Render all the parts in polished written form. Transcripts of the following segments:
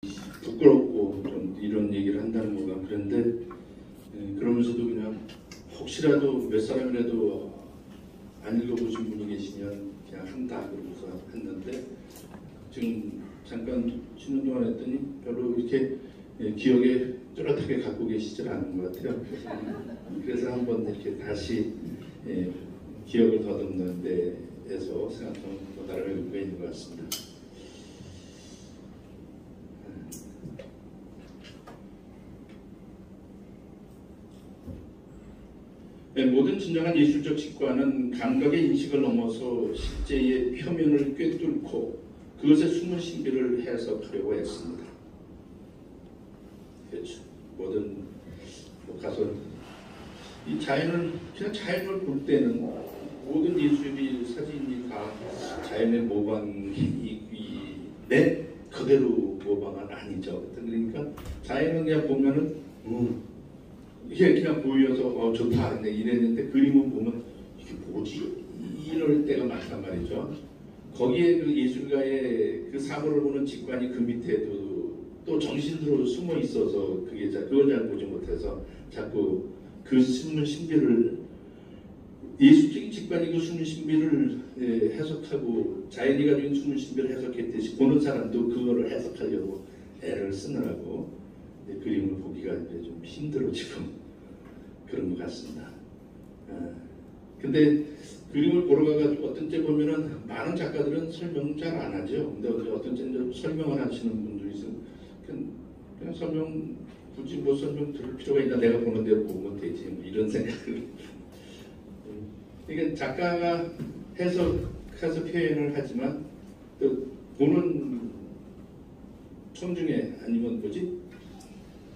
부끄럽고 좀 이런 얘기를 한다는 거가 그런데 그러면서도 그냥 혹시라도 몇 사람이라도 안 읽어보신 분이 계시면 그냥 한다 그러고서 했는데 지금 잠깐 쉬는 동안 했더니 별로 이렇게 기억에 뚜렷하게 갖고 계시질 않은 것 같아요. 그래서 한번 이렇게 다시 기억을 더듬는 데에서 생각하면 나름의 의미가 있는 것 같습니다. 모든 진정한 예술적 직관은 감각의 인식을 넘어서 실제의 표면을 꿰뚫고 그것의 숨은 신비를 해석하려고 했습니다. 그렇죠. 모든 가서 이 자연을 그냥 자연을 볼 때는 모든 예술이 사진이 다 자연의 모방인데 그대로 모방은 아니죠. 그러니까 자연은 그냥 보면은 이게 그냥 보여서 좋다 이랬는데 그림을 보면 이게 뭐지? 이럴 때가 많단 말이죠. 거기에 그 예술가의 그 사물을 보는 직관이 그 밑에도 또 정신으로 숨어 있어서 그걸 잘 보지 못해서 자꾸 그 숨은 신비를 예술적인 직관이 그 숨은 신비를 해석하고 자연이 가진 숨은 신비를 해석했듯이 보는 사람도 그거를 해석하려고 애를 쓰느라고 그림을 보기가 이제 좀 힘들어지고 그런 것 같습니다. 근데 그림을 보러 가가지고 어떤 때 보면은 많은 작가들은 설명 잘 안 하죠. 근데 어떤 때는 설명을 하시는 분들이 있어요. 그냥 설명 굳이 뭐 설명 들을 필요가 있나 내가 보는 대로 보면 되지 뭐 이런 생각을. 이게 작가가 해석해서 표현을 하지만 또 보는 청중에 아니면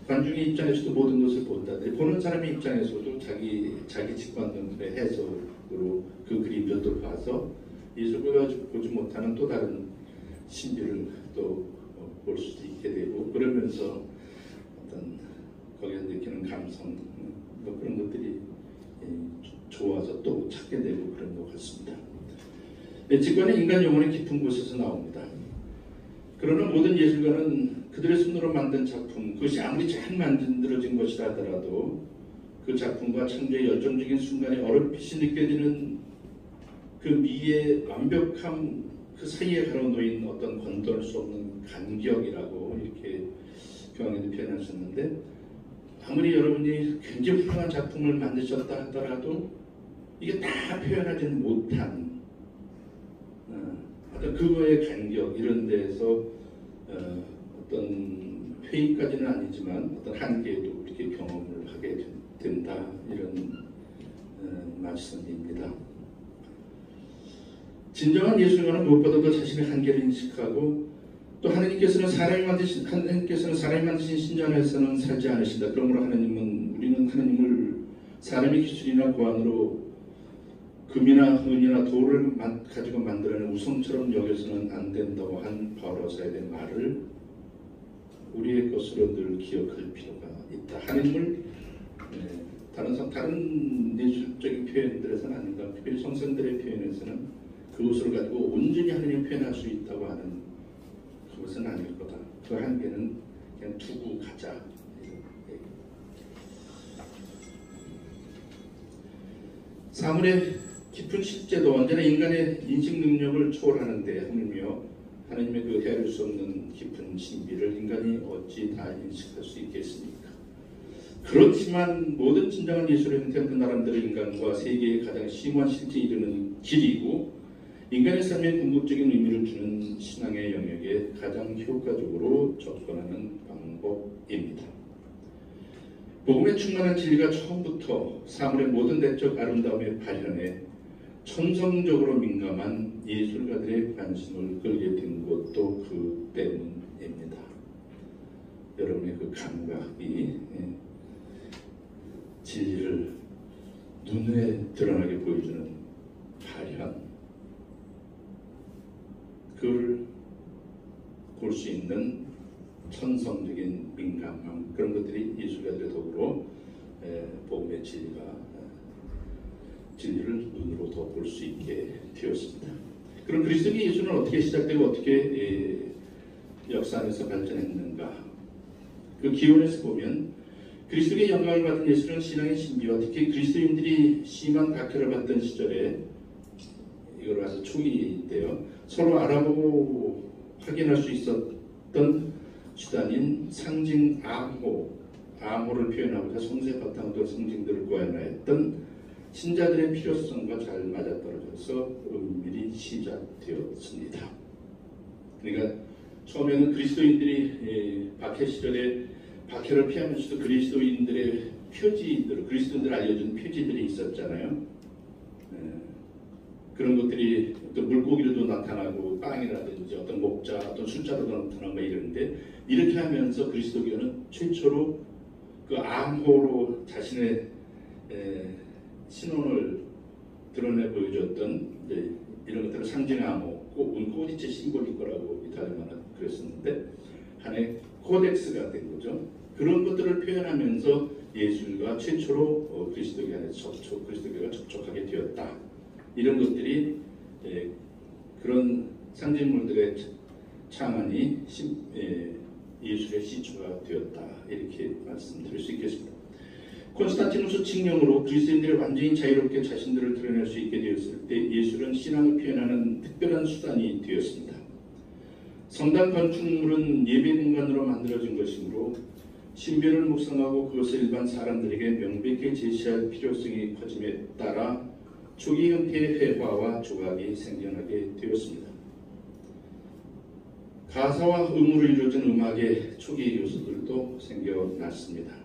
관중의 입장에서도 모든 것을 본다. 보는 사람의 입장에서도 자기 직관론의 해석으로 그 그림들도 봐서 예술가가 보지 못하는 또 다른 신비를 또 볼 수도 있게 되고 그러면서 어떤 거기서 느끼는 감성 뭐 그런 것들이 좋아서 또 찾게 되고 그런 것 같습니다. 직관은 인간 영혼의 깊은 곳에서 나옵니다. 그러나 모든 예술가는 그들의 손으로 만든 작품, 그것이 아무리 잘 만들어진 것이라 하더라도 그 작품과 창조의 열정적인 순간에 얼핏이 느껴지는 그 미의 완벽함 그 사이에 가로놓인 어떤 건들 수 없는 간격이라고 이렇게 교황님이 표현하셨는데 아무리 여러분이 굉장히 훌륭한 작품을 만드셨다 하더라도 이게 다 표현하지는 못한 어떤 그거의 간격 이런 데에서 어떤 회의까지는 아니지만 어떤 한계도 이렇게 경험을 하게 된다 이런 말씀입니다. 진정한 예술가는 무엇보다도 자신의 한계를 인식하고 또 하나님께서는 사람이 만드신 신전에서는 살지 않으신다. 그러므로 우리는 하나님을 사람의 기술이나 고안으로 금이나 은이나 돌을 가지고 만들어낸 우성처럼 여겨서는 안 된다고 한 바울사의 말을 우리의 것으로 늘 기억할 필요가 있다. 하나님을 다른 예술적인 표현들에서는 아닌가. 특별히 성선들의 표현에서는 그것을 가지고 온전히 하나님을 표현할 수 있다고 하는 그것은 아닐 거다. 그 한계는 그냥 두고 가자. 사물의 깊은 실제도 언제나 인간의 인식 능력을 초월하는데 하나님의 그 헤아릴 수 없는 깊은 신비를 인간이 어찌 다 인식할 수 있겠습니까? 그렇지만 모든 진정한 예술의 형태는 그 나름대로 인간과 세계의 가장 심오한 실제에 이르는 길이고 인간의 삶에 궁극적인 의미를 주는 신앙의 영역에 가장 효과적으로 접근하는 방법입니다. 복음의 충만한 진리가 처음부터 사물의 모든 내적 아름다움의 발현에 천성적으로 민감한 예술가들의 관심을 끌게 된 것도 그 때문입니다. 여러분의 그 감각이 진리를 눈에 드러나게 보여주는 발현, 그걸 볼 수 있는 천성적인 민감함 그런 것들이 예술가들의 더불어 복음의 진리를 눈으로 더 볼 수 있게 되었습니다. 그럼 그리스도의 예술은 어떻게 시작되고 어떻게 역사 안에서 발전했는가? 무엇인가? 그 기원에서 보면 그리스도의 영광을 받은 예수는 신앙의 신비와 특히 그리스도인들이 심한 박해를 받던 시절에 이걸 가서 초기인데요. 서로 알아보고 확인할 수 있었던 수단인 상징 암호를 표현하고자 성세 바탕으로 상징들을 구현하였던 신자들의 필요성과 잘 맞아떨어져서 은밀히 시작되었습니다. 그러니까 처음에는 그리스도인들이 박해 시절에 박해를 피하면서도 그리스도인들의 표지들, 그리스도인들 알려준 표지들이 있었잖아요. 그런 것들이 어떤 물고기로도 나타나고 빵이라든지 어떤 목자, 어떤 숫자로도 나타나고 이러는데 이렇게 하면서 그리스도교는 최초로 그 암호로 자신의 신원을 드러내 보여줬던 이런 것들을 상징 암호, 코디체 심볼일 거라고 이탈리아는 그랬었는데 하나의 코덱스가 된 거죠. 그런 것들을 표현하면서 예술과 최초로 그리스도교 안에서 그리스도교가 접촉하게 되었다. 이런 것들이 그런 상징물들의 창안이 예술의 시초가 되었다. 이렇게 말씀드릴 수 있겠습니다. 콘스탄티누스 칙령으로 그리스도인들이 완전히 자유롭게 자신들을 드러낼 수 있게 되었을 때 예술은 신앙을 표현하는 특별한 수단이 되었습니다. 성당 건축물은 예배 공간으로 만들어진 것이므로 신비를 묵상하고 그것을 일반 사람들에게 명백히 제시할 필요성이 커짐에 따라 초기 형태의 회화와 조각이 생겨나게 되었습니다. 가사와 음으로 이루어진 음악의 초기 요소들도 생겨났습니다.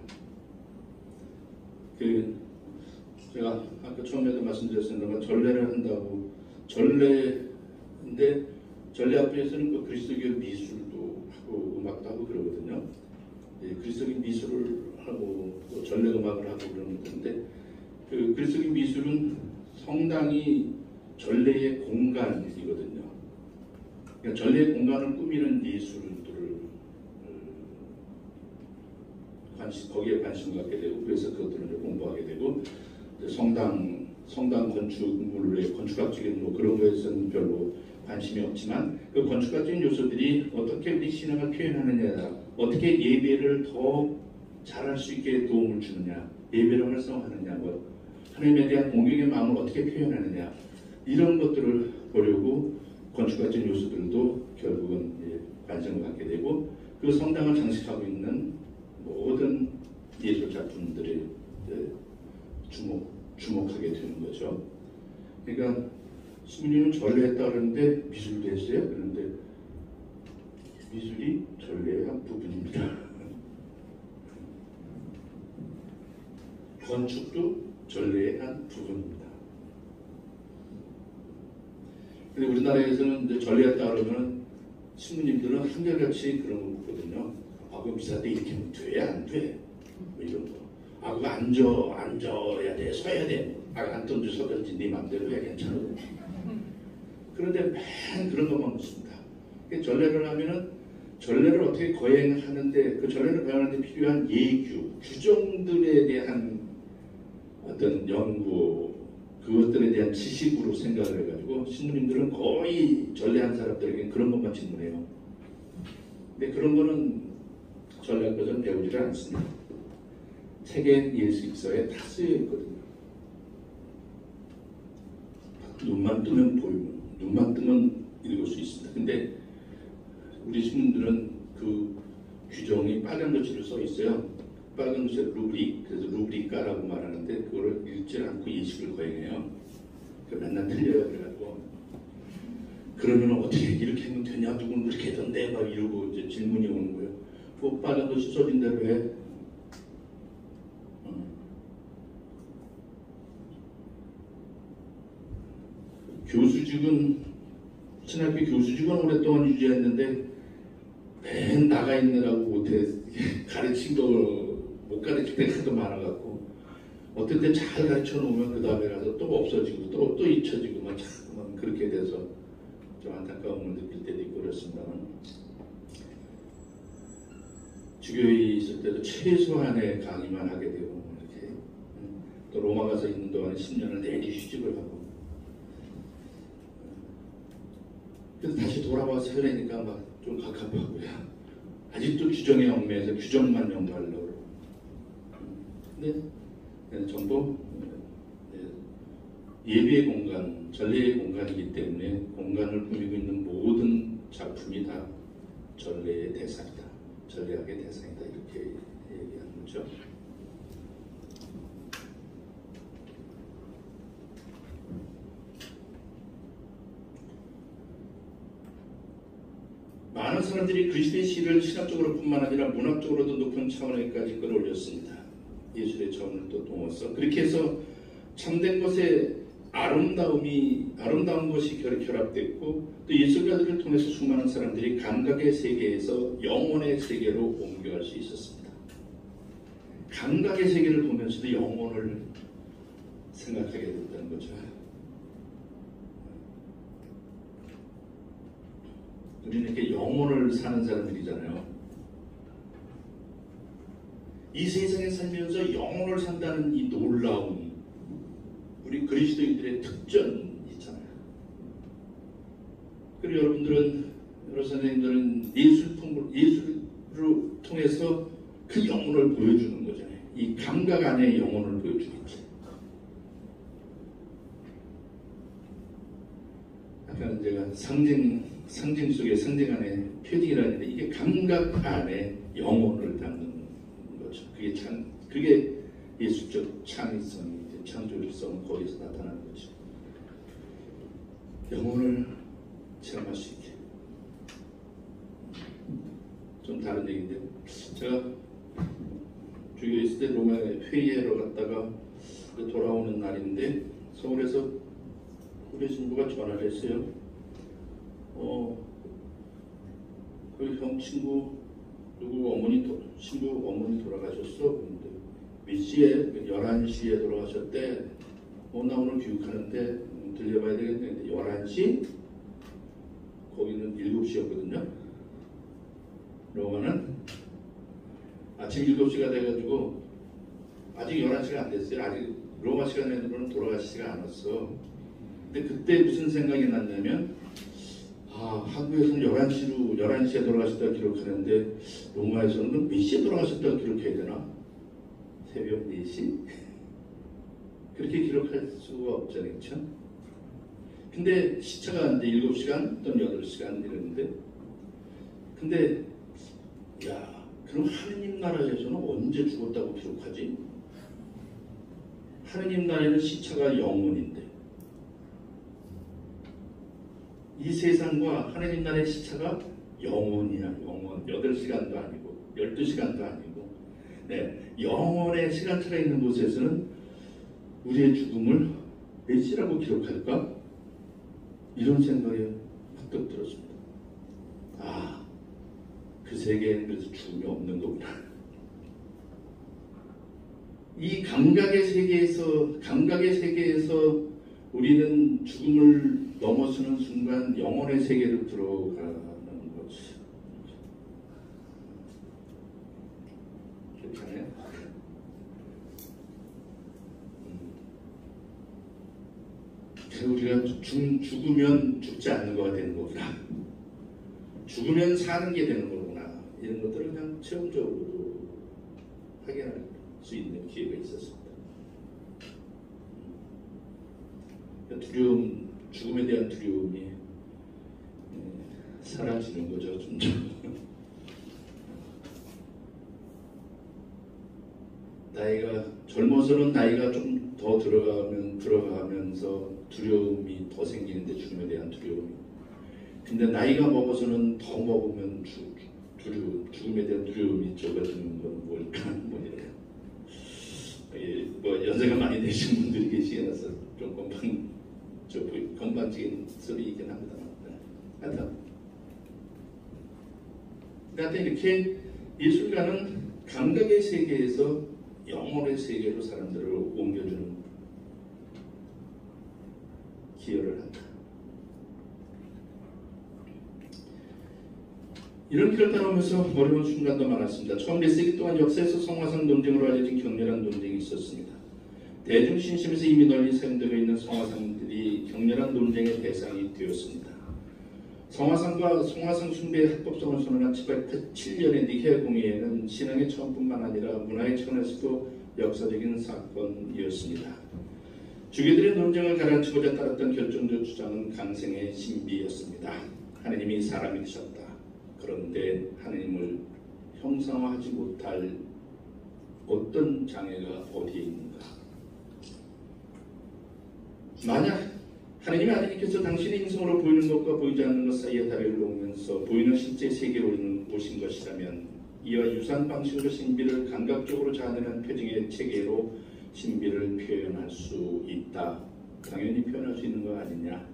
제가 아까 처음에도 말씀드렸습니다만 전례를 한다고 전례인데 전례 앞에서는 그 그리스도교 미술도 하고 음악도 하고 그러거든요. 그리스도교 미술을 하고 또 전례 음악을 하고 그러는 건데 그 그리스도교 미술은 성당이 전례의 공간이거든요. 그러니까 전례의 공간을 꾸미는 예술들을 거기에 관심 갖게 되고 그래서 그것들을 공부하게 되고 성당 건축물의 건축학적인 뭐 그런 거에서는 별로 관심이 없지만 그 건축학적인 요소들이 어떻게 우리 신앙을 표현하느냐, 어떻게 예배를 더 잘할 수 있게 도움을 주느냐, 예배를 활성화하느냐, 뭐 하나님에 대한 공경의 마음을 어떻게 표현하느냐 이런 것들을 보려고 건축학적인 요소들도 결국은 관심을 갖게 되고 그 성당을 장식하고 있는 모든 예술 작품들이 주목하게 되는 거죠. 그러니까 신부님은 전례했다 그러는데 미술도 했어요. 그런데 미술이 전례의 한 부분입니다. 건축도 전례의 한 부분입니다. 근데 우리나라에서는 이제 전례했다 그러면 신부님들은 한결같이 그런 거 묻거든요. 아, 그럼 미사 때 이렇게 하면 돼? 안 돼? 뭐 이런 거. 아, 그거 앉아야 돼? 서야 돼? 아, 앉든지 서든지 네 맘대로 해. 괜찮아. 그런데 맨 그런 것만 묻습니다. 전례를 하면은 전례를 어떻게 거행하는데 그 전례를 거행하는데 필요한 예규, 규정들에 대한 어떤 연구, 그것들에 대한 지식으로 생각을 해가지고 신부님들은 거의 전례한 사람들에게 그런 것만 질문해요. 근데 그런 거는 전례한 것은 배우지를 않습니다. 세계 예술서에 다 쓰여 있거든요. 눈만 뜨면 보이면, 눈만 뜨면 읽을 수 있습니다. 근데 우리 신부님들은 그 규정이 빨간 글씨로 써 있어요. 빨간 글씨에 루브릭, 그래서 루브리카라고 말하는데 그거를 읽지 않고 예식을 거행해요. 맨날 틀려요. 그래가지고 그러면 어떻게 이렇게 하면 되냐, 누구는 그렇게 했던데 막 이러고 이제 질문이 오는 거예요. 그 빨간 글씨 써진 대로 해. 교수직은 신학교 교수직은 오랫동안 유지했는데 맨 나가 있느라고 못해 가르친 거 못 가르칠 때가 많아갖고 어떤 때 잘 가르쳐 놓으면 그 다음에 가서 또 없어지고 또 잊혀지고 막 자꾸만 그렇게 돼서 좀 안타까움을 느낄 때도 있고 그렇습니다만 주교에 있을 때도 최소한의 강의만 하게 되고 이렇게 또 로마 가서 있는 동안에 10년을 내리 휴직을 하고 그래서 다시 돌아와서 하려니까 막 좀 갑갑하고요. 아직도 규정에 얽매여서 규정만 연구하려고. 근데 전부 예배의 공간, 전례의 공간이기 때문에 공간을 꾸미고 있는 모든 작품이 다 전례의 대상이다. 전례학의 대상이다. 이렇게 얘기하는 거죠. 많은 사람들이 그리스도의 시를 신학적으로 뿐만 아니라 문학적으로도 높은 차원에까지 끌어올렸습니다. 예술의 차원을 또 넘어서 그렇게 해서 참된 것에 아름다운 것이 결합됐고 또 예술가들을 통해서 수많은 사람들이 감각의 세계에서 영혼의 세계로 옮겨갈 수 있었습니다. 감각의 세계를 보면서도 영혼을 생각하게 된다는 거죠. 우리는 이렇게 영혼을 사는 사람들이잖아요. 이 세상에 살면서 영혼을 산다는 이 놀라움, 우리 그리스도인들의 특전 있잖아요. 그리고 여러 선생님들은 예술을 통해서 그 영혼을 보여주는 거잖아요. 이 감각 안에 영혼을 보여주겠지. 아까 제가 상징 속에 상징 안에 패딩이라는데 이게 감각 안에 영혼을 담는 거죠. 그게 예술적 창의성이 창조성은 거기서 나타나는 거죠. 영혼을 체험할 수 있게. 좀 다른 얘기인데 제가 주교에 있을 때 로마에 회의하러 갔다가 돌아오는 날인데 서울에서 우리 신부가 전화를 했어요. 그 형 친구 누구 신부 어머니 돌아가셨어. 근데 몇 시에 11시에 돌아가셨대. 나 오늘 교육하는데 들려봐야 되겠네. 11시? 거기는 7시였거든요. 로마는 아침 7시가 돼가지고 아직 11시가 안 됐어요. 아직 로마 시간으로는 돌아가시지가 않았어. 근데 그때 무슨 생각이 났냐면 한국에서는 11시에 돌아가셨다고 기록하는데 로마에서는 몇 시에 돌아가셨다고 기록해야 되나? 새벽 4시? 그렇게 기록할 수가 없잖아요. 그렇죠? 근데 시차가 이제 7시간 또는 8시간 이러는데 근데 그럼 하느님 나라에서는 언제 죽었다고 기록하지? 하느님 나라에는 시차가 영원인데 이 세상과 하느님 나라의 시차가 영원이야. 영원. 8시간도 아니고 12시간도 아니고 영원의 시간차가 있는 곳에서는 우리의 죽음을 몇 시라고 기록할까? 이런 생각이 딱 들었습니다. 그 세계에는 그래서 죽음이 없는 거구나. 이 감각의 세계에서 우리는 죽음을 넘어서는 순간 영혼의 세계로 들어가는 거지. 괜찮아요? 그래서 우리가 죽으면 죽지 않는 거가 되는 거구나. 죽으면 사는 게 되는 거구나. 이런 것들을 그냥 체험적으로 확인할 수 있는 기회가 있었습니다. 죽음에 대한 두려움이 사라지는 거죠. 점점. 젊어서는 나이가 좀 더 들어가면서 두려움이 더 생기는데 죽음에 대한 두려움이. 근데 나이가 먹어서는 더 먹으면 죽음에 대한 두려움이 적어지는 건 뭘까? 연세가 많이 되신 분들이 계시라서 좀 건방진 소리이긴 합니다만. 하여튼 이렇게 예술가는 감각의 세계에서 영혼의 세계로 사람들을 옮겨주는 기여를 한다. 이런 길을 따라오면서 어려운 순간도 많았습니다. 처음 몇 세기 동안 역사에서 성화상 논쟁으로 알려진 격렬한 논쟁이 있었습니다. 대중 신심에서 이미 널리 사용되고 있는 성화상들이 격렬한 논쟁의 대상이 되었습니다. 성화상과 성화상 숭배의 합법성을 선언한 787년의 니케아 공의회는 신앙의 처음뿐만 아니라 문화의 차원에서도 역사적인 사건이었습니다. 주교들의 논쟁을 가라앉히고자 따랐던 결정적 주장은 강생의 신비였습니다. 하느님이 사람이 되셨다. 그런데 하느님을 형상화하지 못할 어떤 장애가 어디에 있는가? 만약 하느님의 아들님께서 당신의 인성으로 보이는 것과 보이지 않는 것 사이에 다리를 놓으면서 보이는 실제 세계로 오신 것이라면 이와 유사한 방식으로 신비를 감각적으로 자아내는 표징의 체계로 신비를 표현할 수 있다. 당연히 표현할 수 있는 거 아니냐.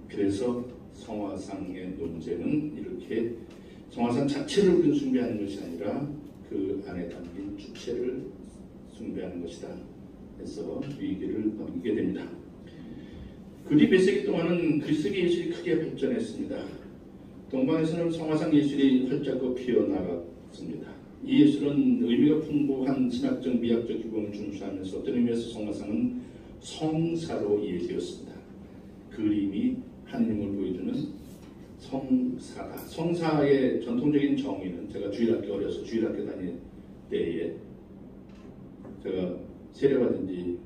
그래서 성화상의 논쟁은 이렇게 성화상 자체를 우리는 숭배하는 것이 아니라 그 안에 담긴 주체를 숭배하는 것이다. 해서 위기를 넘기게 됩니다. 그 뒤 몇 세기 동안은 그리스계 예술이 크게 발전했습니다. 동방에서는 성화상 예술이 활짝 피어나갔습니다. 이 예술은 의미가 풍부한 신학적, 미학적 규범을 준수하면서 어떤 의미에서 성화상은 성사로 이해되었습니다. 그림이 하느님을 보여주는 성사다. 성사의 전통적인 정의는 제가 주일학교 어려서 주일학교 다닐 때에 제가 세례받은 지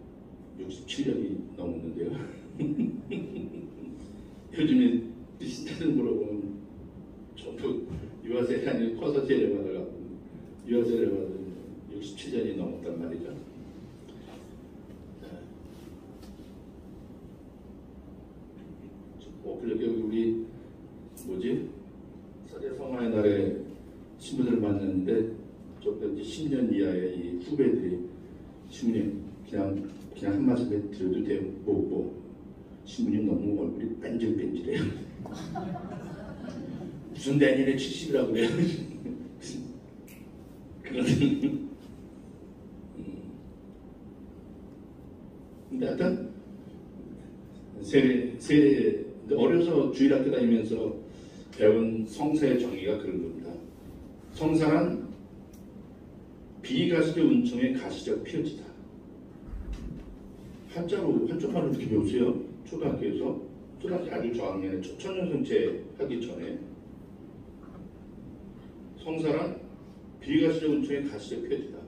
67년이 넘었는데요. 요즘에 신자들 물어보면 저도 유아세례 아니고 커서 세례받아가지고 유아세례받은 67년이 넘었단 말이죠. 그렇게 우리 사제성화의 날에 신부들을 만났는데 조금 10년 이하의 이 후배들이 신부님 그냥 한마디 드려도 돼요. 신부님 너무 얼굴이 뺀질뺀질해요. 무슨 내년에 70이라고 그래요. 그거는 근데 하여튼 세례 어려서 주일학교 다니면서 배운 성사의 정의가 그런 겁니다. 성사란 비가시적 은총의 가시적 표지다. 한쪽말로 이렇게 배우세요. 초등학교 아주 저학년에 초년생체 하기 전에 성사란 비가시적 은총의 가시적 표지다.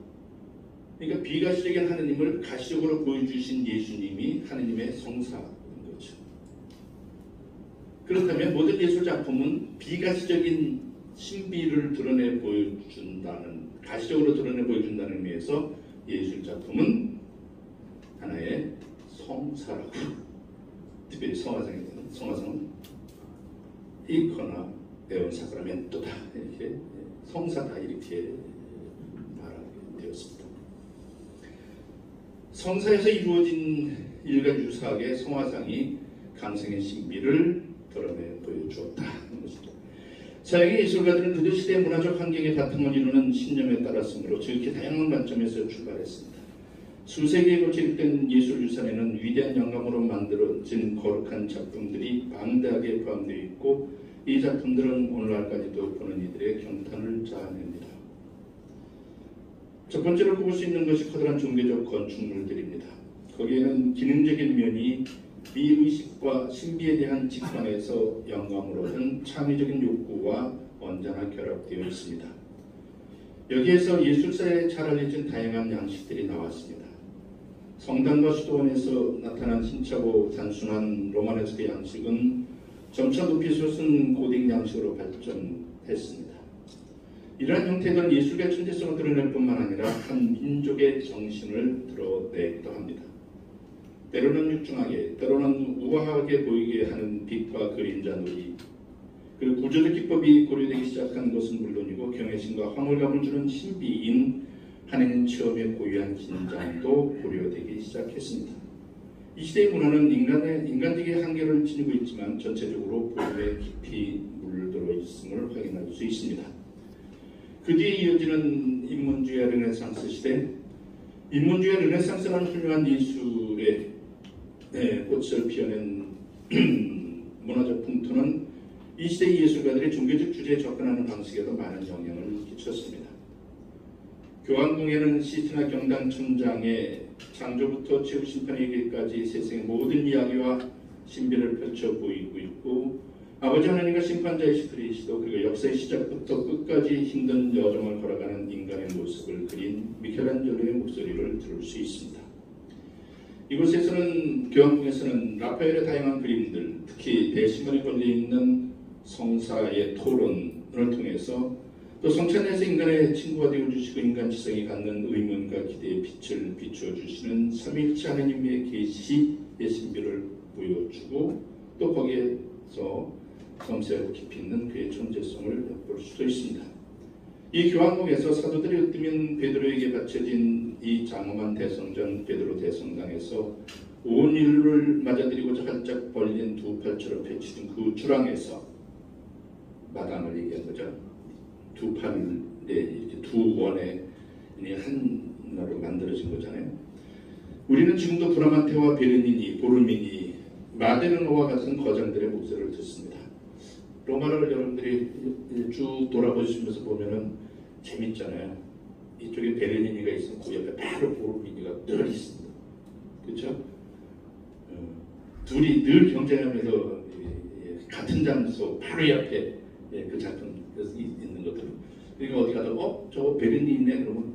그러니까 비가시적인 하느님을 가시적으로 보여주신 예수님이 하느님의 성사인 거죠. 그렇다면 모든 예술 작품은 비가시적인 신비를 드러내 보여준다는, 가시적으로 드러내 보여준다는 의미에서 예술 작품은 하나의 성사라고, 특별히 성화상은 이코나 에온 사크라멘토다, 이렇게 성사다, 이렇게 말하게 되었습니다. 성사에서 이루어진 일과 유사하게 성화상이 강생의 신비를 드러내 보여주었다는 것입니다. 서양의 예술가들은 그들 시대의 문화적 환경에 바탕을 이루는 신념에 따랐으므로 지극히 다양한 관점에서 출발했습니다. 수세기에 고집된 예술유산에는 위대한 영감으로 만들어진 거룩한 작품들이 방대하게 포함되어 있고, 이 작품들은 오늘날까지도 보는 이들의 경탄을 자아냅니다. 첫 번째로 볼 수 있는 것이 커다란 종교적 건축물들입니다. 거기에는 기능적인 면이 미의식과 신비에 대한 직관에서 영감을 얻은 창의적인 욕구와 언제나 결합되어 있습니다. 여기에서 예술사에 잘 알려진 다양한 양식들이 나왔습니다. 성당과 수도원에서 나타난 힘차고 단순한 로마네스크 양식은 점차 높이 솟은 고딕 양식으로 발전했습니다. 이러한 형태는 예술의 천재성을 드러낼 뿐만 아니라 한 민족의 정신을 드러내기도 합니다. 때로는 육중하게, 때로는 우아하게 보이게 하는 빛과 그림자 놀이, 그리고 구조적 기법이 고려되기 시작한 것은 물론이고 경외심과 황홀감을 주는 신비인 하느님 체험의 고유한 긴장도 고려되기 시작했습니다. 이 시대의 문화는 인간적인 한계를 지니고 있지만 전체적으로 보험에 깊이 물들어 있음을 확인할 수 있습니다. 그 뒤에 이어지는 인문주의와 르네상스 시대, 인문주의와 르네상스라는 훌륭한 예술의 꽃을 피워낸 문화적 풍토는 이 시대의 예술가들의 종교적 주제에 접근하는 방식에도 많은 영향을 끼쳤습니다. 교황궁에는 시트나 경당천장에 창조부터 최후 심판에 이르기까지 세상의 모든 이야기와 신비를 펼쳐 보이고 있고, 아버지 하나님과 심판자이신 그리스도 그리고 역사의 시작부터 끝까지 힘든 여정을 걸어가는 인간의 모습을 그린 미켈란젤로의 목소리를 들을 수 있습니다. 이곳에서는 교황궁에서는 라파엘의 다양한 그림들, 특히 대시문에 걸려있는 성사의 토론을 통해서 또 성찬에서 인간의 친구가 되어주시고 인간 지성이 갖는 의문과 기대의 빛을 비추어 주시는 삼위일체 하나님의 계시의 신비를 보여주고 또 거기에서 섬세하고 깊이 있는 그의 존재성을 엿볼 수도 있습니다. 이 교황궁에서 사도들이 으뜸인 베드로에게 바쳐진 이 장엄한 대성전 베드로 대성당에서 온 인류를 맞아들이고자 활짝 벌린 두 팔처럼 펼쳐진 그 주랑에서 마당을 얘기한 거죠. 두 판에 이렇게 두 원에 하나로 만들어진 거잖아요. 우리는 지금도 브라만테와 베르니니, 보르미니, 마데르노와 같은 거장들의 목소리를 듣습니다. 로마를 여러분들이 쭉 돌아보시면서 보면은 재밌잖아요. 이쪽에 베르니니가 있으면 그 옆에 바로 보르미니가 늘 있습니다. 그렇죠? 둘이 늘 경쟁하면서 같은 장소 바로 옆에 그 작품 있는 것들. 그러니까 어디 가서 저거 베르니 있네 그러면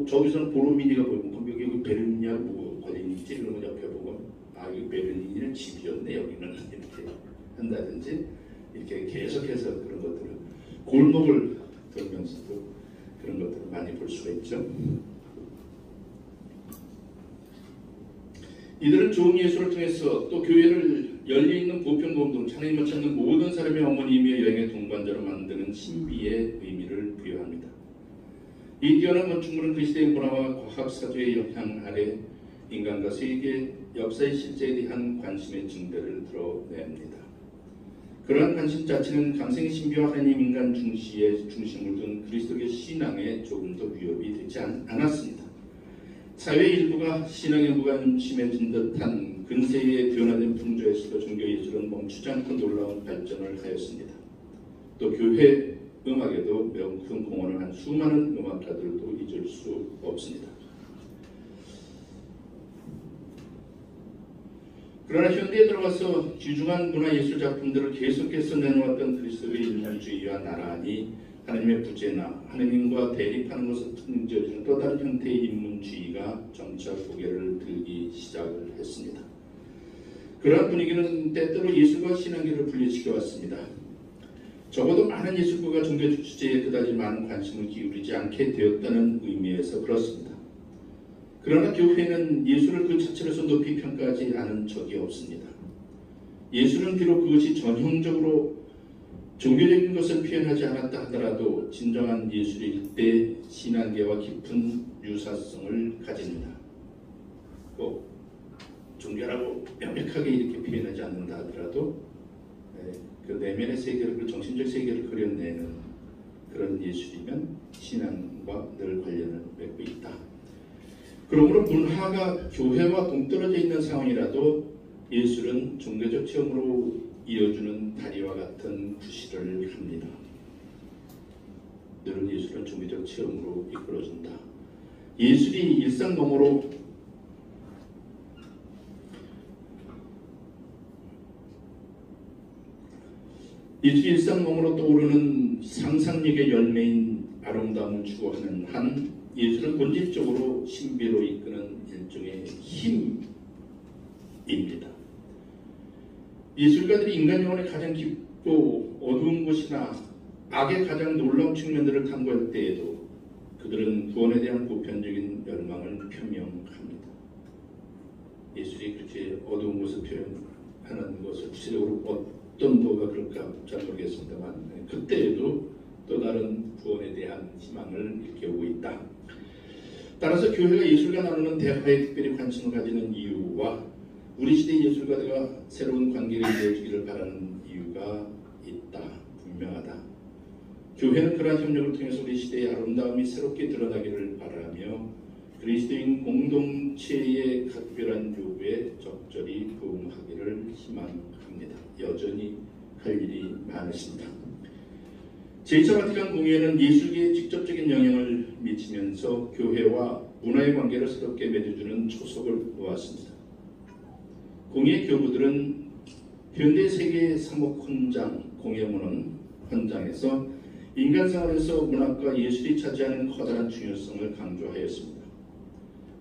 저기서는 보르미니가 보이고 그럼 여기 베르니하고 뭐 관련이 있지 그러면 옆에 보고 여기 베르니는 집이었네 여기는 이렇게 한다든지 이렇게 계속해서 그런 것들을 골목을 돌면서도 그런 것들을 많이 볼 수가 있죠. 이들은 좋은 예술을 통해서 또 교회를 열려있는 보편공동, 하나님을 찾는 모든 사람의 어머니이며 여행의 동반자로 만드는 신비의 의미를 부여합니다. 이 뛰어난 건축물은 그 시대의 문화와 과학사조의 영향 아래 인간과 세계 역사의 실제에 대한 관심의 증대를 드러냅니다. 그러한 관심 자체는 강생의 신비와 하나님 인간 중시의 중심을 둔 그리스도의 신앙에 조금 더 위협이 되지 않았습니다. 사회 일부가 신앙의 무관심해진 듯한 근세의 변화된 풍조에서도 종교예술은 멈추지 않고 놀라운 발전을 하였습니다. 또 교회 음악에도 매우 큰 공헌을 한 수많은 음악가들도 잊을 수 없습니다. 그러나 현대에 들어와서 귀중한 문화예술 작품들을 계속해서 내놓았던 그리스도의 인간주의와 나란히 하나님의 부재나 하나님과 대립하는 것을 등져주는 또 다른 형태의 인문주의가 점차 고개를 들기 시작을 했습니다. 그러한 분위기는 때때로 예술과 신앙계를 분리시켜 왔습니다. 적어도 많은 예술가가 종교 주제에 그다지 많은 관심을 기울이지 않게 되었다는 의미에서 그렇습니다. 그러나 교회는 예술을 그 자체로서 높이 평가하지 않은 적이 없습니다. 예술은 비록 그것이 전형적으로 종교적인 것을 표현하지 않았다 하더라도 진정한 예술일 때 신앙계와 깊은 유사성을 가집니다. 꼭 종교라고 명백하게 이렇게 표현하지 않는다 하더라도 그 내면의 세계를, 그 정신적 세계를 그려내는 그런 예술이면 신앙과 늘 관련을 맺고 있다. 그러므로 문화가 교회와 동떨어져 있는 상황이라도 예술은 종교적 체험으로 이어주는 다리와 같은 구실을 합니다. 늘은 예술은 종교적 체험으로 이끌어준다. 예술이 일상 너머로 떠오르는 상상력의 열매인 아름다움을 추구하는 한 예술은 본질적으로 신비로 이끄는 일종의 힘입니다. 예술가들이 인간 영혼의 가장 깊고 어두운 곳이나 악의 가장 놀라운 측면들을 탐구할 때에도 그들은 구원에 대한 보편적인 열망을 표명합니다. 예술이 그렇게 어두운 곳을 표현하는 것을 구체적으로 어떤 도가 그럴까 잘 모르겠습니다만 그때에도 또 다른 구원에 대한 희망을 일깨우고 있다. 따라서 교회가 예술과 나누는 대화에 특별히 관심을 가지는 이유와 우리 시대의 예술가들과 새로운 관계를 이어주기를 바라는 이유가 있다. 분명하다. 교회는 그러한 협력을 통해서 우리 시대의 아름다움이 새롭게 드러나기를 바라며 그리스도인 공동체의 각별한 요구에 적절히 부응하기를 희망합니다. 여전히 할 일이 많으십니다. 제2차 바티칸 공회는 예술계에 직접적인 영향을 미치면서 교회와 문화의 관계를 새롭게 맺어주는 초석을 놓았습니다. 공의의 교부들은 현대 세계 3억 헌장 공예문은 헌장에서 인간 생활에서 문학과 예술이 차지하는 커다란 중요성을 강조하였습니다.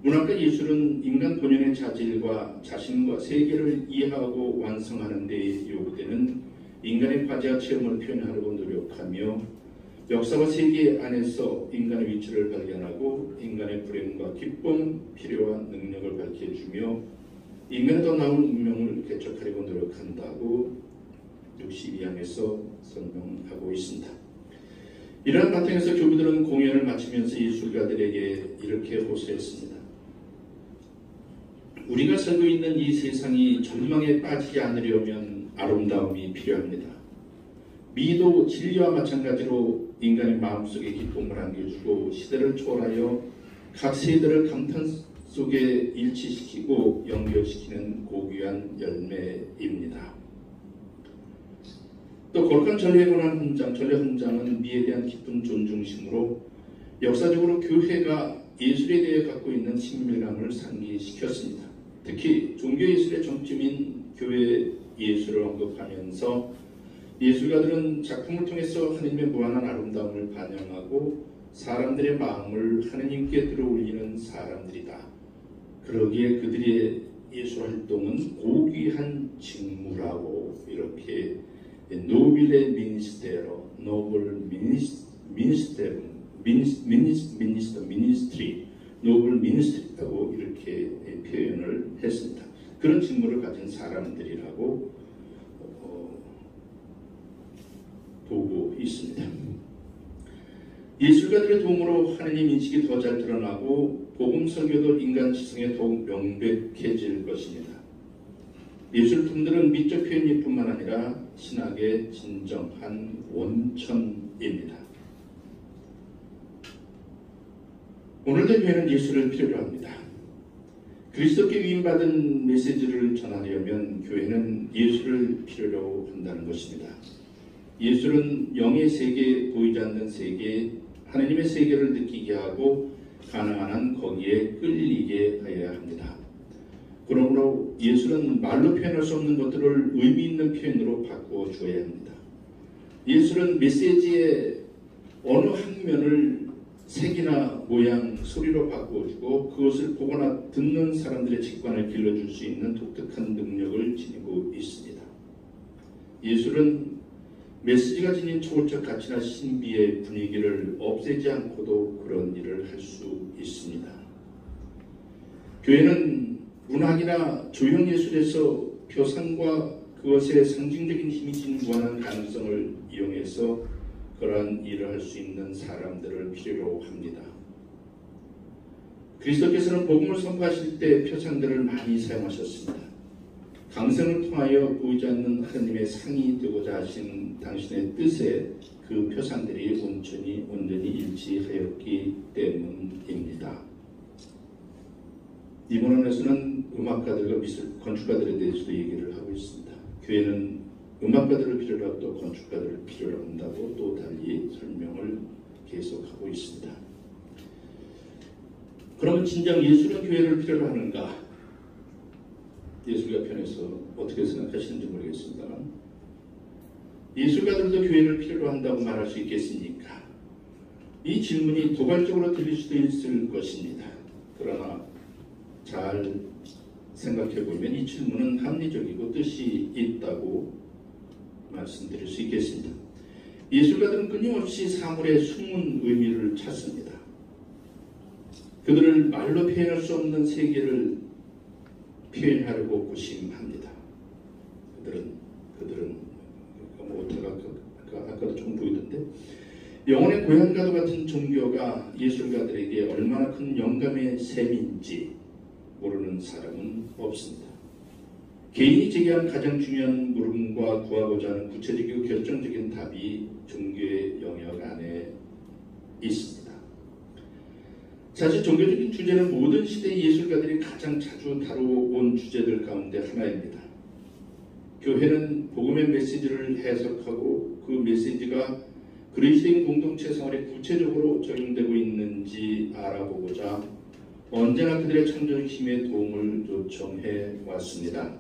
문학과 예술은 인간 본연의 자질과 자신과 세계를 이해하고 완성하는 데 요구되는 인간의 과제와 체험을 표현하려고 노력하며 역사와 세계 안에서 인간의 위치를 발견하고 인간의 불행과 기쁨, 필요와 능력을 밝혀주며 인간의 더 나은 운명을 개척하려고 노력한다고 62항에서 설명하고 있습니다. 이러한 바탕에서 교부들은 공연을 마치면서 예술가들에게 이렇게 호소했습니다. 우리가 살고 있는 이 세상이 절망에 빠지지 않으려면 아름다움이 필요합니다. 미도 진리와 마찬가지로 인간의 마음속에 기쁨을 안겨주고 시대를 초월하여 각 세대를 감탄 속에 일치시키고 연결시키는 고귀한 열매입니다. 또 거룩한 전례에 관한 헌장, 전례 헌장은 미에 대한 깊은 존중심으로 역사적으로 교회가 예술에 대해 갖고 있는 친밀감을 상기시켰습니다. 특히 종교예술의 정점인 교회 예술을 언급하면서 예술가들은 작품을 통해서 하느님의 무한한 아름다움을 반영하고 사람들의 마음을 하느님께 들어올리는 사람들이다. 그러기에 그들의 예술활동은 고귀한 직무라고 이렇게 노빌레 미니스테로, 노블 미니스테로, 미니스트리, 노블 미니스트리라고 이렇게 표현을 했습니다. 그런 직무를 가진 사람들이라고 보고 있습니다. 예술가들의 도움으로 하느님 인식이 더 잘 드러나고 복음 설교도 인간 지성에 더욱 명백해질 것입니다. 예술품들은 미적 표현일 뿐만 아니라 신학의 진정한 원천입니다. 오늘도 교회는 예술을 필요로 합니다. 그리스도께 위임받은 메시지를 전하려면 교회는 예술을 필요로 한다는 것입니다. 예술은 영의 세계, 보이지 않는 세계, 하나님의 세계를 느끼게 하고 가능한 한 거기에 끌리게 하여야 합니다. 그러므로 예술은 말로 표현할 수 없는 것들을 의미 있는 표현으로 바꾸어 주어야 합니다. 예술은 메시지의 어느 한 면을 색이나 모양, 소리로 바꾸어주고 그것을 보거나 듣는 사람들의 직관을 길러줄 수 있는 독특한 능력을 지니고 있습니다. 예술은 메시지가 지닌 초월적 가치나 신비의 분위기를 없애지 않고도 그런 일을 할 수 있습니다. 교회는 문학이나 조형예술에서 표상과 그것의 상징적인 힘이 지닌 무한한 가능성을 이용해서 그러한 일을 할 수 있는 사람들을 필요로 합니다. 그리스도께서는 복음을 선포하실 때 표상들을 많이 사용하셨습니다. 강성을 통하여 보이지 않는 하나님의 상이 되고자 하신 당신의 뜻에 그 표상들이 온전히 일치하였기 때문입니다. 이번 원에서는 음악가들과 미술 건축가들에 대해서도 얘기를 하고 있습니다. 교회는 음악가들을 필요로 하고 또 건축가들을 필요로 한다고 또 달리 설명을 계속하고 있습니다. 그러면 진정 예술은 교회를 필요로 하는가? 예술가 편에서 어떻게 생각하시는지 모르겠습니다만 예술가들도 교회를 필요로 한다고 말할 수 있겠습니까? 이 질문이 도발적으로 들릴 수도 있을 것입니다. 그러나 잘 생각해보면 이 질문은 합리적이고 뜻이 있다고 말씀드릴 수 있겠습니다. 예술가들은 끊임없이 사물의 숨은 의미를 찾습니다. 그들은 말로 표현할 수 없는 세계를 표현하려고 고심합니다. 그들은 아까도 좀 보이던데 영혼의 고향과도 같은 종교가 예술가들에게 얼마나 큰 영감의 셈인지 모르는 사람은 없습니다. 개인이 제기한 가장 중요한 물음과 구하고자 하는 구체적이고 결정적인 답이 종교의 영역 안에 있습니다. 사실 종교적인 주제는 모든 시대의 예술가들이 가장 자주 다뤄온 주제들 가운데 하나입니다. 교회는 복음의 메시지를 해석하고 그 메시지가 그리스도인 공동체 생활에 구체적으로 적용되고 있는지 알아보고자 언제나 그들의 창조적 힘의 도움을 요청해 왔습니다.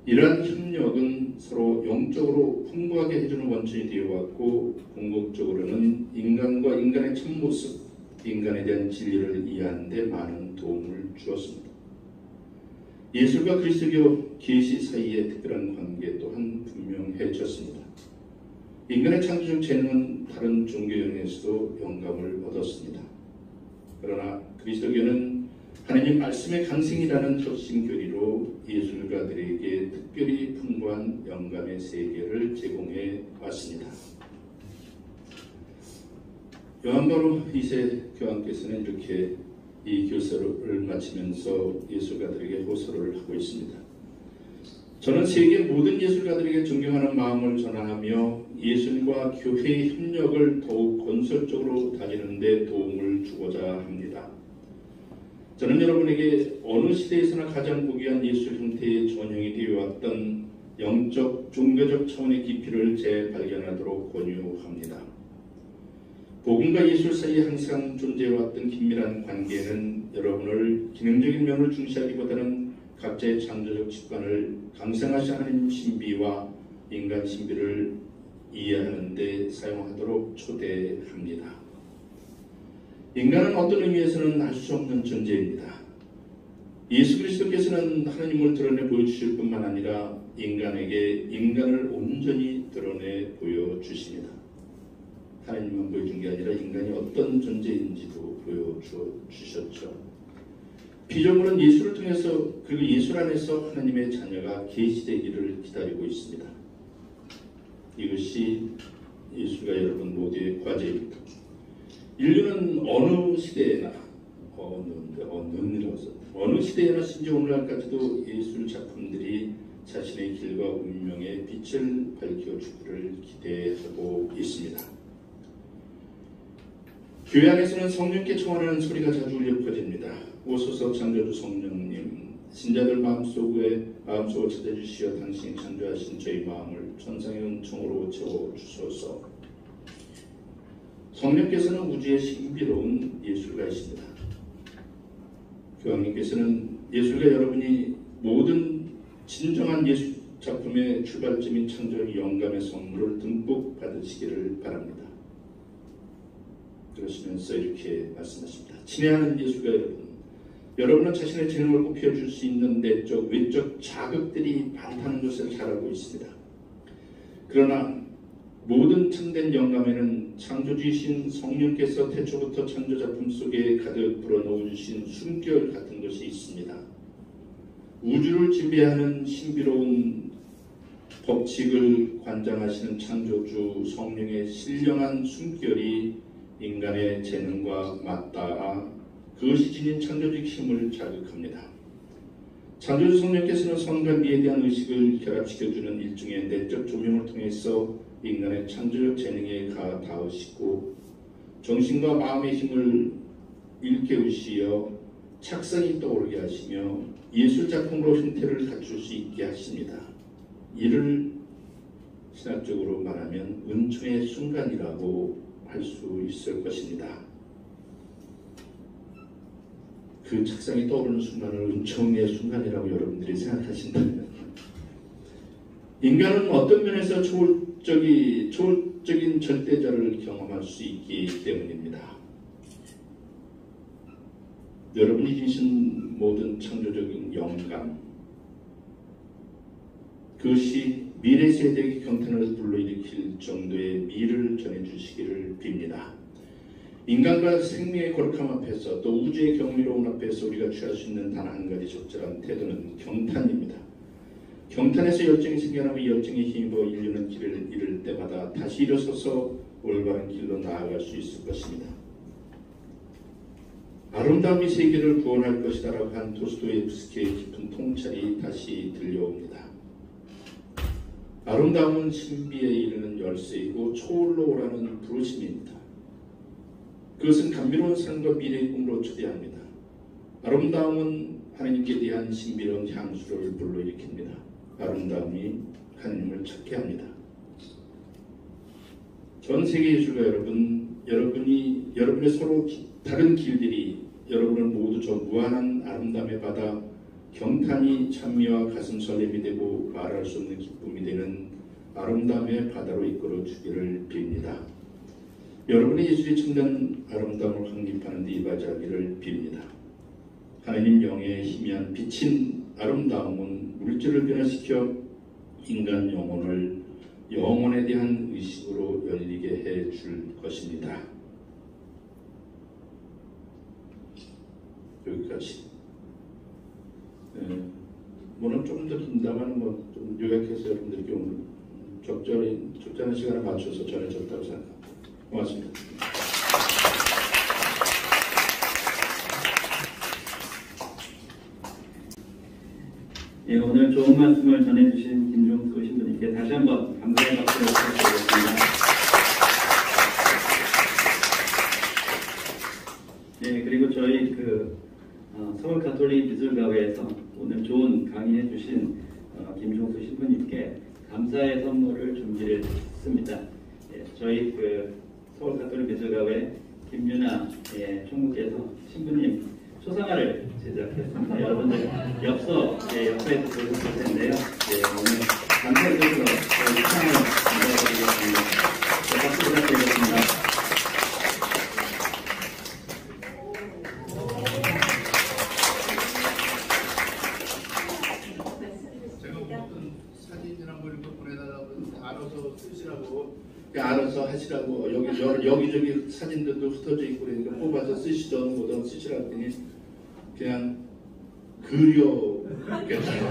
이러한 협력은 서로 영적으로 풍부하게 해주는 원천이 되어왔고 궁극적으로는 인간과 인간의 참모습, 인간에 대한 진리를 이해하는 데 많은 도움을 주었습니다. 예술과 그리스도교 계시 사이의 특별한 관계 또한 분명해졌습니다. 인간의 창조적 재능은 다른 종교연에서도 영감을 얻었습니다. 그러나 그리스도교는 하나님 말씀의 강생이라는核心 교리로 예술가들에게 특별히 풍부한 영감의 세계를 제공해 왔습니다. 요한 바로 2세 교황께서는 이렇게 이 교서를 마치면서 예술가들에게 호소를 하고 있습니다. 저는 세계 모든 예술가들에게 존경하는 마음을 전하며 예술과 교회의 협력을 더욱 건설적으로 다지는 데 도움을 주고자 합니다. 저는 여러분에게 어느 시대에서나 가장 고귀한 예술 형태의 전형이 되어왔던 영적, 종교적 차원의 깊이를 재발견하도록 권유합니다. 복음과 예술 사이에 항상 존재해왔던 긴밀한 관계는 여러분을 기능적인 면을 중시하기보다는 각자의 창조적 직관을 강성하신 하나님 신비와 인간 신비를 이해하는 데 사용하도록 초대합니다. 인간은 어떤 의미에서는 알 수 없는 존재입니다. 예수 그리스도께서는 하나님을 드러내 보여주실 뿐만 아니라 인간에게 인간을 온전히 드러내 보여주십니다. 하나님만 보여준 게 아니라 인간이 어떤 존재인지도 보여주셨죠. 피조물은 예수를 통해서 그리고 예술 안에서 하나님의 자녀가 계시되기를 기다리고 있습니다. 이것이 예술가 여러분 모두의 과제입니다. 인류는 어느 시대에나 어느 시대에나 심지어 오늘날까지도 예술 작품들이 자신의 길과 운명의 빛을 밝혀주기를 기대하고 있습니다. 교회 안에서는 성령께 청하는 소리가 자주 울려 퍼집니다. 오소서 창조주 성령님, 신자들 마음속을 찾아주시어 당신이 창조하신 저희 마음을 천상의 은총으로 채워주소서. 성령께서는 우주의 신비로운 예술가이십니다. 교황님께서는 예술가 여러분이 모든 진정한 예술 작품의 출발점인 창조적 영감의 선물을 듬뿍 받으시기를 바랍니다. 그러시면서 이렇게 말씀하십니다. 친애하는 예술가 여러분, 여러분은 자신의 재능을 꽃피워줄 수 있는 내적, 외적 자극들이 많다는 것을 잘 알고 있습니다. 그러나 모든 참된 영감에는 창조주이신 성령께서 태초부터 창조작품 속에 가득 불어넣어주신 숨결 같은 것이 있습니다. 우주를 지배하는 신비로운 법칙을 관장하시는 창조주 성령의 신령한 숨결이 인간의 재능과 맞닿아 그것이 지닌 창조적 힘을 자극합니다. 창조주 성령께서는 선과 미에 대한 의식을 결합시켜주는 일종의 내적 조명을 통해서 인간의 창조적 재능에 닿으시고 정신과 마음의 힘을 일깨우시어 착상이 떠오르게 하시며 예술작품으로 형태를 갖출 수 있게 하십니다. 이를 신학적으로 말하면 은총의 순간이라고 할 수 있을 것입니다. 그 착상이 떠오르는 순간을 은총의 순간이라고 여러분들이 생각하신다면 인간은 어떤 면에서 초월적인 절대자를 경험할 수 있기 때문입니다. 여러분이 주신 모든 창조적인 영감, 그것이 미래 세대에게 경탄을 불러일으킬 정도의 미를 전해주시기를 빕니다. 인간과 생명의 거룩함 앞에서 또 우주의 경이로운 앞에서 우리가 취할 수 있는 단 한 가지 적절한 태도는 경탄입니다. 경탄에서 열정이 생겨나고 이 열정에 힘입어 인류는 길을 잃을 때마다 다시 일어서서 올바른 길로 나아갈 수 있을 것입니다. 아름다움이 세계를 구원할 것이다라고 한 도스토옙스키의 깊은 통찰이 다시 들려옵니다. 아름다움은 신비에 이르는 열쇠이고 초월로 오라는 부르심입니다. 그것은 감미로운 삶과 미래의 꿈으로 초대합니다. 아름다움은 하나님께 대한 신비로운 향수를 불러일으킵니다. 아름다움이 하나님을 찾게 합니다. 전 세계 예술가 여러분의 서로 다른 길들이 여러분을 모두 저 무한한 아름다움의 바다 경탄이 찬미와 가슴 설렘이 되고 말할 수 없는 기쁨이 되는 아름다움의 바다로 이끌어 주기를 빕니다. 여러분의 예술이 청단 아름다움을 확립하는 데 임하기를 빕니다. 하나님 영의 희미한 비친 아름다움은 물질을 변화시켜 인간 영혼을 영혼에 대한 의식으로 열리게 해 줄 것입니다. 여기까지. 뭐는 조금 더 긴다면 좀 요약해서 여러분들께 오늘 적절한 시간을 맞춰서 전해졌다고 생각합니다. 고맙습니다. 예, 오늘 좋은 말씀을 전해주신 김종수 신부님께 다시 한번 감사의 박수를 부탁드리겠습니다. 예, 그리고 저희 서울 가톨릭 미술가회에서 오늘 좋은 강의해 주신 김종수 신부님께 감사의 선물을 준비를 했습니다. 예, 저희 서울 가톨릭 미술가회 김유나 총무께서 신부님 초상화를 제작했습니다. 여러분들 옆서에서 보셨을 텐데요. 예, 오늘 감사의 뜻으로 저희 초상화를 전달해드리겠습니다. 박수 부탁드리겠습니다. 알아서 하시라고 여기저기 사진들도 흩어져 있고 그러니까 뽑아서 쓰시던 뭐든 쓰시라고 했더니 그냥 그려겠어요.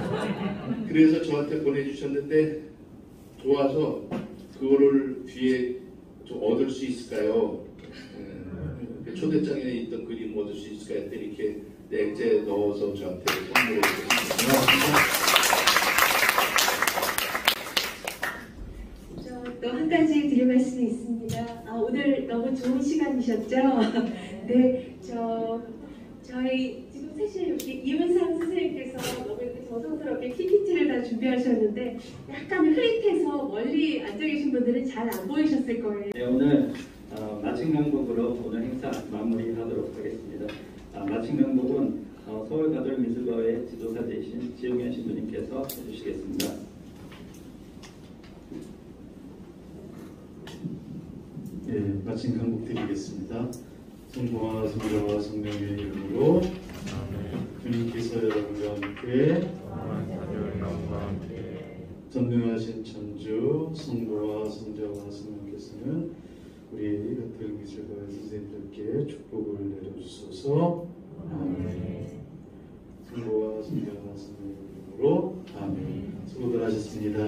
그래서 저한테 보내주셨는데 좋아서 그거를 뒤에 좀 얻을 수 있을까요? 초대장에 있던 그림 얻을 수 있을까요? 했더니 이렇게 액자에 넣어서 저한테 선물해 주셨습니다. 또 한 가지 드릴 말씀이 있습니다. 오늘 너무 좋은 시간이셨죠? 네, 저희 지금 사실 여기 이문상 선생님께서 너무 이렇게 정성스럽게 PPT를 다 준비하셨는데 약간 흐릿해서 멀리 앉아 계신 분들은 잘 안 보이셨을 거예요. 네, 오늘 마침 강곡으로 오늘 행사 마무리하도록 하겠습니다. 마침 강곡은 서울 가톨릭 미술가회 지도사이신 지용현 신부님께서 해주시겠습니다. 예, 마침 강국 드리겠습니다. 성부와 성자와 성령의 이름으로 주님께서 여러분과 함께 전능하신 천주 성부와 성자와 성령께서는 우리 가톨릭 미술가회 선생님들께 축복을 내려주소서. 아멘. 성부와 성자와 성령의 이름으로 아멘. 수고들 하셨습니다.